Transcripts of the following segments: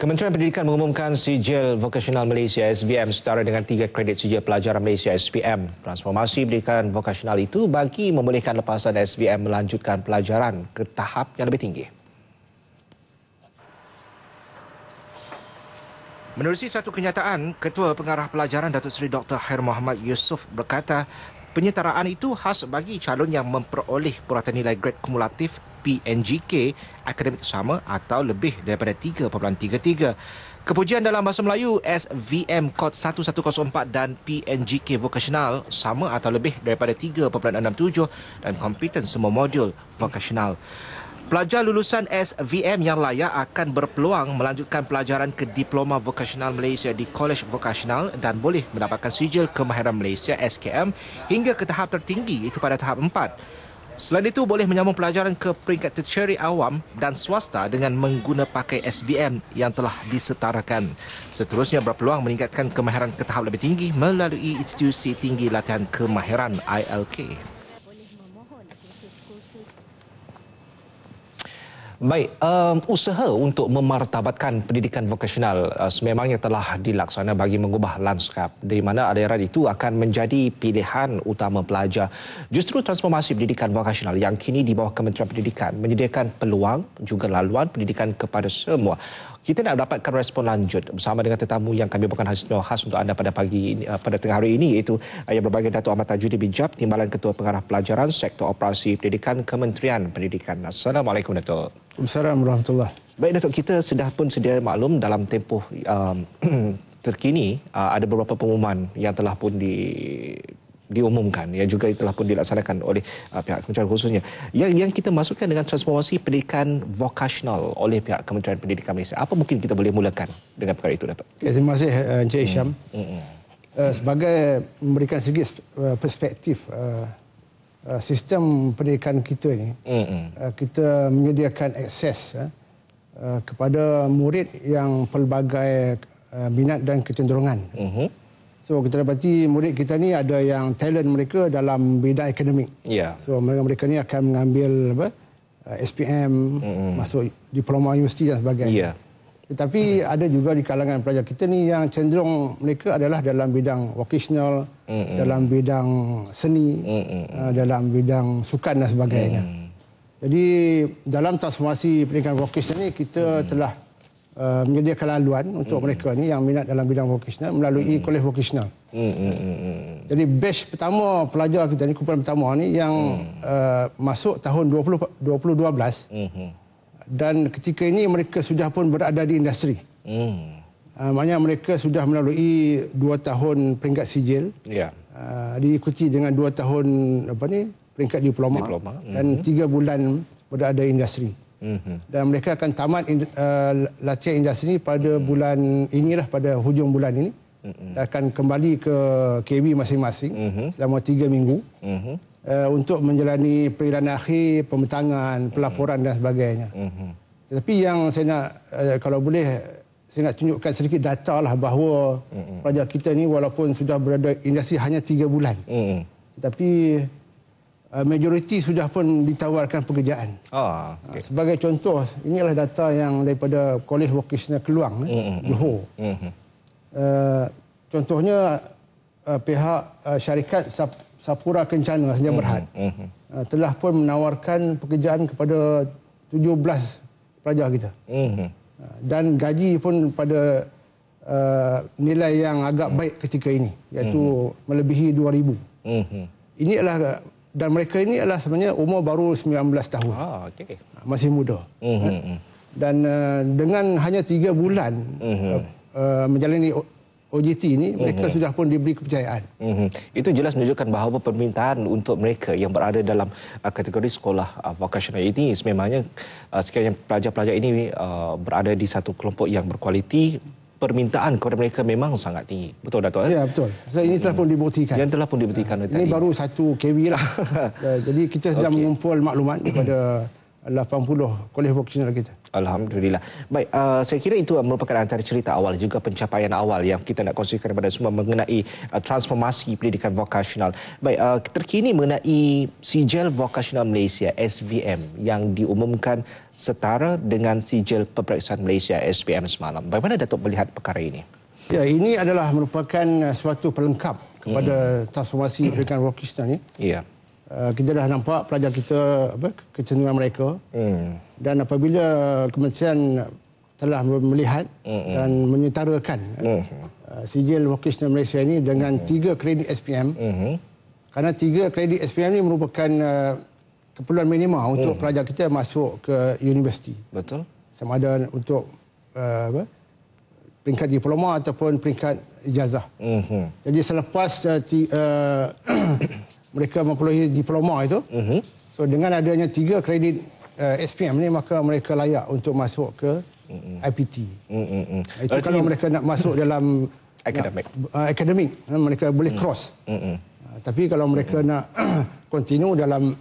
Kementerian Pendidikan mengumumkan Sijil Vokasional Malaysia SVM setara dengan 3 kredit Sijil Pelajaran Malaysia SPM. Transformasi pendidikan vokasional itu bagi membolehkan lepasan SVM melanjutkan pelajaran ke tahap yang lebih tinggi. Menerusi satu kenyataan, Ketua Pengarah Pelajaran Datuk Seri Dr. Khair Mohamad Yusof berkata, penyetaraan itu khas bagi calon yang memperoleh puratan nilai grade kumulatif PNGK akademik sama atau lebih daripada 3.33. Kepujian dalam bahasa Melayu SVM kod 1104 dan PNGK vokasional sama atau lebih daripada 3.67 dan kompeten semua modul vokasional. Pelajar lulusan SVM yang layak akan berpeluang melanjutkan pelajaran ke Diploma Vokasional Malaysia di Kolej Vokasional dan boleh mendapatkan Sijil Kemahiran Malaysia SKM hingga ke tahap tertinggi, itu pada tahap 4. Selain itu, boleh menyambung pelajaran ke peringkat tertiary awam dan swasta dengan mengguna pakai SVM yang telah disetarakan. Seterusnya berpeluang meningkatkan kemahiran ke tahap lebih tinggi melalui Institusi Tinggi Latihan Kemahiran ILK. Baik, usaha untuk memartabatkan pendidikan vokasional sememangnya telah dilaksana bagi mengubah lanskap di mana aliran itu akan menjadi pilihan utama pelajar. Justru transformasi pendidikan vokasional yang kini di bawah Kementerian Pendidikan menyediakan peluang juga laluan pendidikan kepada semua. Kita nak dapatkan respon lanjut bersama dengan tetamu yang kami bawakan khas untuk anda pada pagi ini, pada tengah hari ini, iaitu yang berbahagia Datuk Ahmad Tajudin bin Jab, Timbalan Ketua Pengarah Pelajaran Sektor Operasi Pendidikan Kementerian Pendidikan. Assalamualaikum Datuk. Assalamualaikum warahmatullahi. Baik Datuk, kita pun sedia maklum dalam tempoh terkini ada beberapa pengumuman yang telah pun diumumkan, yang juga telah pun dilaksanakan oleh pihak Kementerian khususnya. Yang kita masukkan dengan transformasi pendidikan vokasional oleh pihak Kementerian Pendidikan Malaysia. Apa mungkin kita boleh mulakan dengan perkara itu, Datuk? Terima kasih Encik Hisham. Sebagai memberikan sedikit perspektif sistem pendidikan kita ni, kita menyediakan akses kepada murid yang pelbagai minat dan kecenderungan. So kita dapati murid kita ni ada yang talent mereka dalam bidang akademik. So mereka ni akan mengambil SPM, masuk diploma universiti dan sebagainya. Tetapi ada juga di kalangan pelajar kita ni yang cenderung mereka adalah dalam bidang vocational, dalam bidang seni, dalam bidang sukan dan sebagainya. Jadi dalam transformasi pendidikan vocational ni kita telah menyediakan laluan untuk mereka ni yang minat dalam bidang vocational melalui kolej vocational. Jadi batch pertama pelajar kita ni, kumpulan pertama ni yang masuk tahun 2012 dan ketika ini mereka sudah pun berada di industri. Maknanya mereka sudah melalui 2 tahun peringkat sijil, diikuti dengan 2 tahun peringkat diploma. Dan 3 bulan berada di industri. Dan mereka akan tamat latihan industri pada bulan inilah, pada hujung bulan ini. Dan akan kembali ke KB masing-masing selama 3 minggu untuk menjalani pilihan akhir, pembentangan, pelaporan dan sebagainya. Tetapi yang saya nak, kalau boleh, saya nak tunjukkan sedikit data lah bahawa pelajar kita ni walaupun sudah berada di industri hanya 3 bulan. Tetapi majoriti sudah pun ditawarkan pekerjaan. Sebagai contoh, inilah data yang daripada Kolej Vokasional Keluang, Johor. Contohnya pihak syarikat Sapura Kencana Sedia Berhad telah pun menawarkan pekerjaan kepada 17 pelajar kita. Dan gaji pun pada nilai yang agak baik ketika ini, iaitu melebihi 2,000. Ini adalah, dan mereka ini adalah sebenarnya umur baru 19 tahun. Masih muda. Dan dengan hanya 3 bulan menjalani OJT ini, mereka sudah pun diberi kepercayaan. Itu jelas menunjukkan bahawa permintaan untuk mereka yang berada dalam kategori sekolah vokasional ini sememangnya sekiranya pelajar-pelajar ini berada di satu kelompok yang berkualiti, permintaan kepada mereka memang sangat tinggi. Betul, Datuk? Ya, betul. Ini telah pun dibuktikan. Yang telah pun dibuktikan. Ini baru satu KB lah. Jadi kita sedang mengumpul maklumat kepada 80 kolej vokasional kita. Alhamdulillah. Baik, saya kira itu merupakan antara cerita awal juga pencapaian awal yang kita nak kongsikan kepada semua mengenai transformasi pendidikan vokasional. Baik, terkini mengenai Sijil Vokasional Malaysia SVM yang diumumkan setara dengan sijil peperiksaan Malaysia SPM semalam. Bagaimana Datuk melihat perkara ini? Ya, ini adalah merupakan suatu pelengkap kepada transformasi pendidikan vocasional ni. Ya. Kita dah nampak pelajar kita kecenderungan mereka. Dan apabila kementerian telah melihat dan menyetarakan sijil vocasional Malaysia ini dengan 3 kredit SPM. Kerana 3 kredit SPM ini merupakan keperluan minima untuk pelajar kita masuk ke universiti. Betul. Sama ada untuk peringkat diploma ataupun peringkat ijazah. Jadi selepas mereka memperoleh diploma itu, so dengan adanya 3 kredit SPM ni, maka mereka layak untuk masuk ke IPT. Itu kalau mereka nak masuk dalam akademik, mereka boleh cross. Tapi kalau mereka nak continue dalam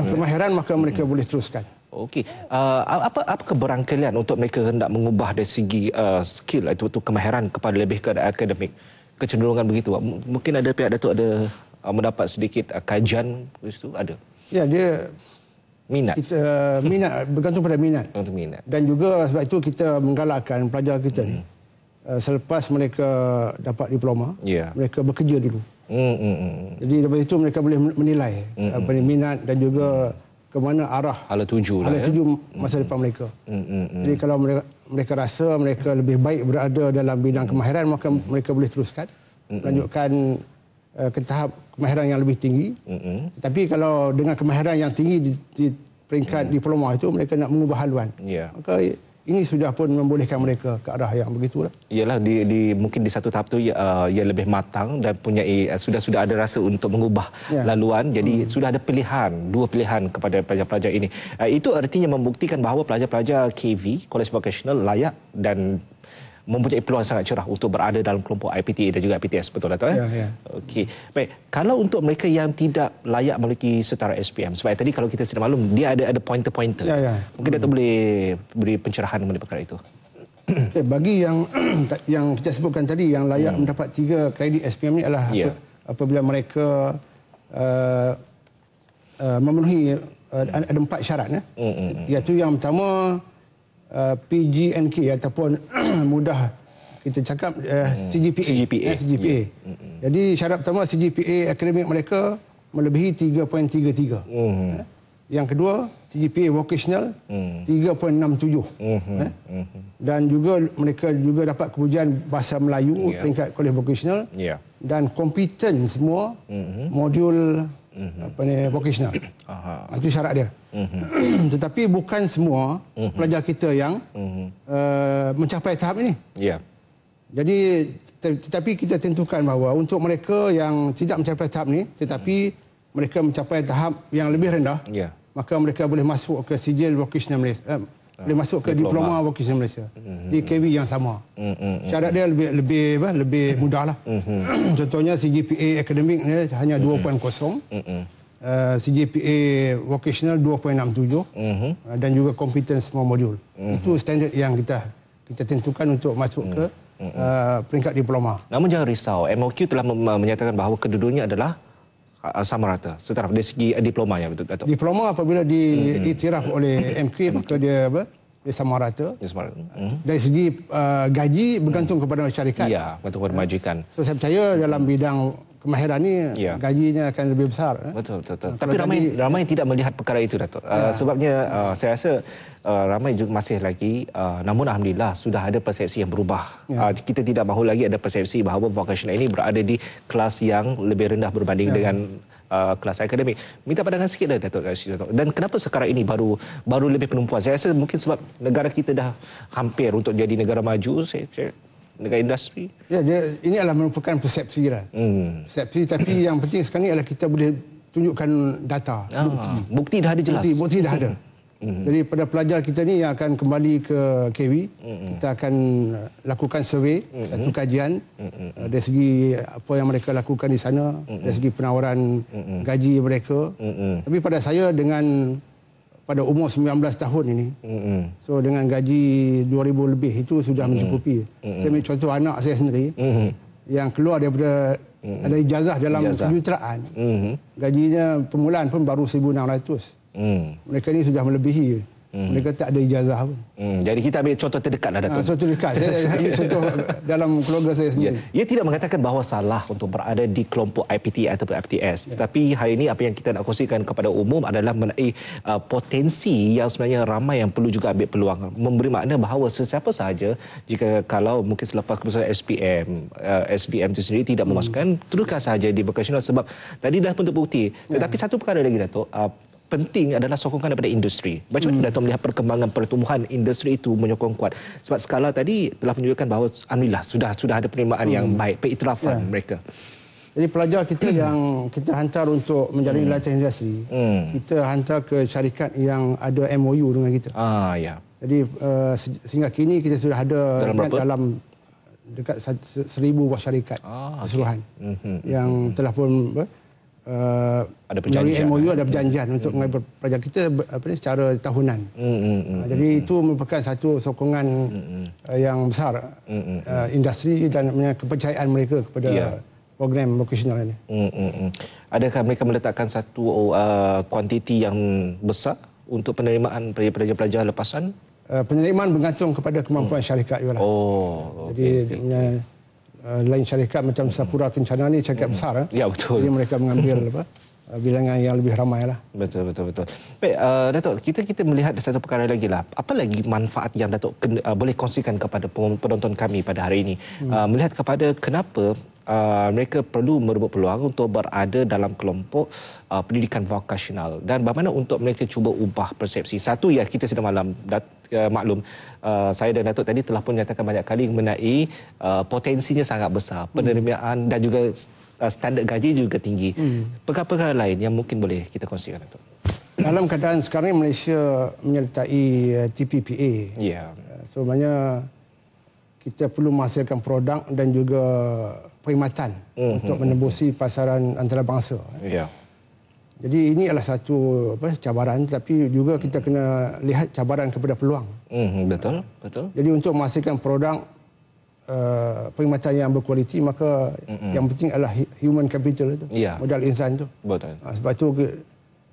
kemahiran, maka mereka boleh teruskan. Okey. Apa keberangkalian untuk mereka hendak mengubah dari segi skill itu kemahiran kepada lebih ke akademik? Kecenderungan begitu. Mungkin ada pihak Datuk ada mendapat sedikit kajian itu ada. Ya, dia minat. Minat bergantung pada minat. Minat. Dan juga sebab itu kita menggalakkan pelajar kita ni selepas mereka dapat diploma, mereka bekerja dulu. Jadi daripada itu mereka boleh menilai minat dan juga ke mana arah hala tuju masa depan mereka. Jadi kalau mereka rasa mereka lebih baik berada dalam bidang kemahiran, maka mereka boleh teruskan melanjutkan ke tahap kemahiran yang lebih tinggi. Tapi kalau dengan kemahiran yang tinggi di peringkat diploma itu mereka nak mengubah haluan, maka ini sudah pun membolehkan mereka ke arah yang begitulah. Iyalah mungkin di satu tahap tu ia lebih matang dan punya sudah ada rasa untuk mengubah laluan. Jadi sudah ada dua pilihan kepada pelajar-pelajar ini. Itu artinya membuktikan bahawa pelajar-pelajar KV, College Vocational, layak dan mempunyai peluang sangat cerah untuk berada dalam kelompok IPTA dan juga IPTS, betul tak? Ya. Okey. Baik, kalau untuk mereka yang tidak layak memiliki setara SPM, sebab tadi kalau kita sudah maklum dia ada pointer-pointer. Mungkin Datuk boleh beri pencerahan mengenai perkara itu. Bagi yang kita sebutkan tadi yang layak mendapat 3 kredit SPM ni adalah apabila mereka memenuhi ada 4 syarat, iaitu yang pertama PGNK ataupun mudah kita cakap CGPA. Jadi syarat pertama CGPA akademik mereka melebihi 3.33. Yang kedua CGPA vocational 3.67. Dan juga mereka juga dapat kepujian bahasa Melayu peringkat College Vocational dan kompeten semua modul vocational. Itu syarat dia. Tetapi bukan semua pelajar kita yang mencapai tahap ini. Jadi tetapi kita tentukan bahawa untuk mereka yang tidak mencapai tahap ini tetapi mereka mencapai tahap yang lebih rendah, maka mereka boleh masuk ke sijil vocational Malaysia, boleh masuk ke diploma vocational Malaysia di KV yang sama. Syarat dia lebih mudahlah. Contohnya CGPA akademik ni hanya 2.0, CGPA vocational 2.67 dan juga kompeten semua modul. Itu standard yang kita tentukan untuk masuk ke peringkat diploma. Namun jangan risau, MOQ telah menyatakan bahawa kedua-duanya adalah sama rata setara dari segi diplomanya, betul Datuk? Diploma apabila diiktiraf oleh MK maka dia sama rata. Dari segi gaji bergantung kepada syarikat. Ya, bergantung kepada majikan. So saya percaya dalam bidang kemahiran ni gajinya akan lebih besar. Betul. Tapi ramai yang tidak melihat perkara itu, Datuk. Sebabnya saya rasa ramai juga masih lagi, namun alhamdulillah sudah ada persepsi yang berubah. Kita tidak mahu lagi ada persepsi bahawa vocational ini berada di kelas yang lebih rendah berbanding dengan kelas akademik. Minta pandangan sikit dah Datuk. Dan kenapa sekarang ini baru lebih penumpuan? Saya rasa mungkin sebab negara kita dah hampir untuk jadi negara maju, negara industri. Ya, ini adalah merupakan persepsi lah. Persepsi, tapi yang penting sekarang ni adalah kita boleh tunjukkan data, bukti. Bukti dah ada jelas. Bukti dah ada. Jadi pada pelajar kita ni yang akan kembali ke KV, kita akan lakukan survey, satu kajian dari segi apa yang mereka lakukan di sana, dari segi penawaran gaji mereka. Tapi pada saya dengan pada umur 19 tahun ini, so dengan gaji 2,000 lebih itu sudah mencukupi. Saya ambil contoh anak saya sendiri yang keluar daripada ada ijazah dalam kejuruteraan, gajinya permulaan pun baru 1,600. Mereka ni sudah melebihi. Mereka tak ada ijazah pun. Jadi kita ambil contoh terdekat lah, Datuk. Contoh dekat. Saya ambil contoh dalam keluarga saya sendiri. Ia tidak mengatakan bahawa salah untuk berada di kelompok IPT ataupun FTS. Tetapi hari ini apa yang kita nak kongsikan kepada umum adalah mengenai potensi yang sebenarnya ramai yang perlu juga ambil peluang. Memberi makna bahawa sesiapa sahaja, jika kalau mungkin selepas keputusan SPM itu sendiri tidak memasukkan, teruskan sahaja di vocational sebab tadi dah pun terbukti. Tetapi satu perkara lagi, Datuk, penting adalah sokongan daripada industri. Macam mana Datuk melihat perkembangan pertumbuhan industri itu menyokong kuat? Sebab skala tadi telah menunjukkan bahawa alhamdulillah sudah ada penerimaan yang baik, pengiktirafan mereka. Jadi pelajar kita yang kita hantar untuk menjalani latihan industri, kita hantar ke syarikat yang ada MOU dengan kita. Jadi sehingga kini kita sudah ada dalam dekat 1,000 buah syarikat keseluruhan yang telah pun ada perjanjian. MOU ada perjanjian untuk mengambil pelajar kita secara tahunan. Jadi itu merupakan satu sokongan yang besar industri dan kepercayaan mereka kepada program vocational ini. Adakah mereka meletakkan satu kuantiti yang besar untuk penerimaan pelajar-pelajar lepasan? Penerimaan bergantung kepada kemampuan syarikat juga lah. Jadi lain syarikat macam Sapura Kencana ni syarikat besar. Ya, betul. Jadi mereka mengambil bilangan yang lebih ramai lah. Betul. Baik, Datuk, kita melihat satu perkara lagi lah. Apa lagi manfaat yang Datuk boleh kongsikan kepada penonton kami pada hari ini? Melihat kepada kenapa mereka perlu merebut peluang untuk berada dalam kelompok pendidikan vokasional dan bagaimana untuk mereka cuba ubah persepsi. Satu, ya, kita sedang maklum, saya dan Datuk tadi telah pun menyatakan banyak kali mengenai potensinya sangat besar, penerimaan dan juga standard gaji juga tinggi. Perkara-perkara lain yang mungkin boleh kita kongsikan, Datuk? Dalam keadaan sekarang ini Malaysia menyertai TPPA. So maknanya kita perlu menghasilkan produk dan juga perkhidmatan untuk menembusi pasaran antarabangsa. Jadi ini adalah satu cabaran, tapi juga kita kena lihat cabaran kepada peluang. Betul. Jadi untuk menghasilkan produk perkhidmatan yang berkualiti, maka yang penting adalah human capital itu, modal insan itu. Sebab itu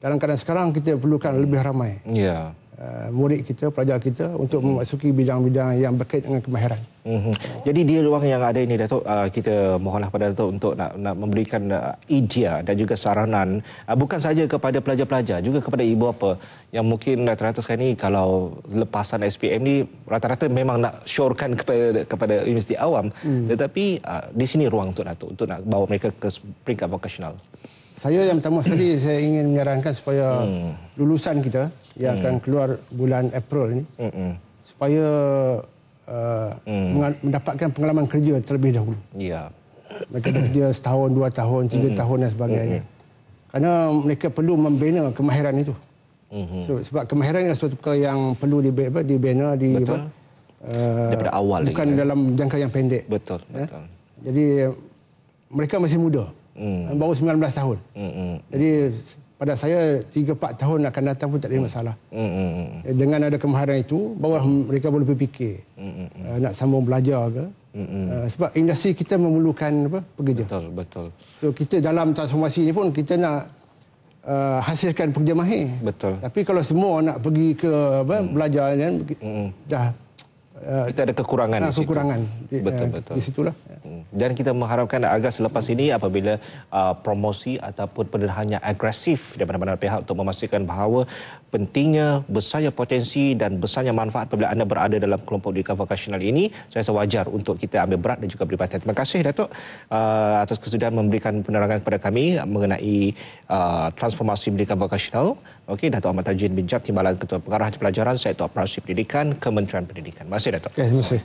dalam keadaan sekarang kita perlukan lebih ramai murid kita, pelajar kita untuk memasuki bidang-bidang yang berkait dengan kemahiran. Jadi di ruang yang ada ini, Datuk, kita mohonlah kepada Datuk untuk nak memberikan idea dan juga saranan bukan saja kepada pelajar-pelajar, juga kepada ibu bapa yang mungkin rata-rata sekarang ni kalau lepasan SPM ni rata-rata memang nak syorkan kepada universiti awam, tetapi di sini ruang untuk Datuk untuk nak bawa mereka ke peringkat vokasional. Saya yang pertama sekali saya ingin menyarankan supaya lulusan kita yang akan keluar bulan April ini supaya mendapatkan pengalaman kerja terlebih dahulu. Mereka bekerja setahun, 2 tahun, 3 tahun dan sebagainya. Kerana mereka perlu membina kemahiran itu. Sebab kemahiran adalah suatu perkara yang perlu dibina daripada awal, bukan dalam jangka yang pendek. Betul. Jadi mereka masih muda. Baru 19 tahun. Jadi pada saya 3-4 tahun akan datang pun tak ada masalah. Dengan ada kemahiran itu, baru mereka boleh berfikir nak sambung belajar ke. Sebab industri kita memerlukan pekerja. Betul. So, kita dalam transformasi ini pun kita nak hasilkan pekerja mahir. Tapi kalau semua nak pergi ke belajar dan dah kita ada kekurangan di situlah. Dan kita mengharapkan agar selepas ini apabila promosi ataupun penerimaan yang agresif daripada mana pihak untuk memastikan bahawa pentingnya besarnya potensi dan besarnya manfaat apabila anda berada dalam kelompok pendidikan vokasional ini, saya rasa wajar untuk kita ambil berat dan juga beri perhatian. Terima kasih, Datuk, atas kesudian memberikan penerangan kepada kami mengenai transformasi pendidikan vokasional. Datuk Ahmad Tajudin bin Jab, Timbalan Ketua Pengarah Pelajaran Sektor Operasi Pendidikan, Kementerian Pendidikan. Terima kasih, Datuk. Terima kasih.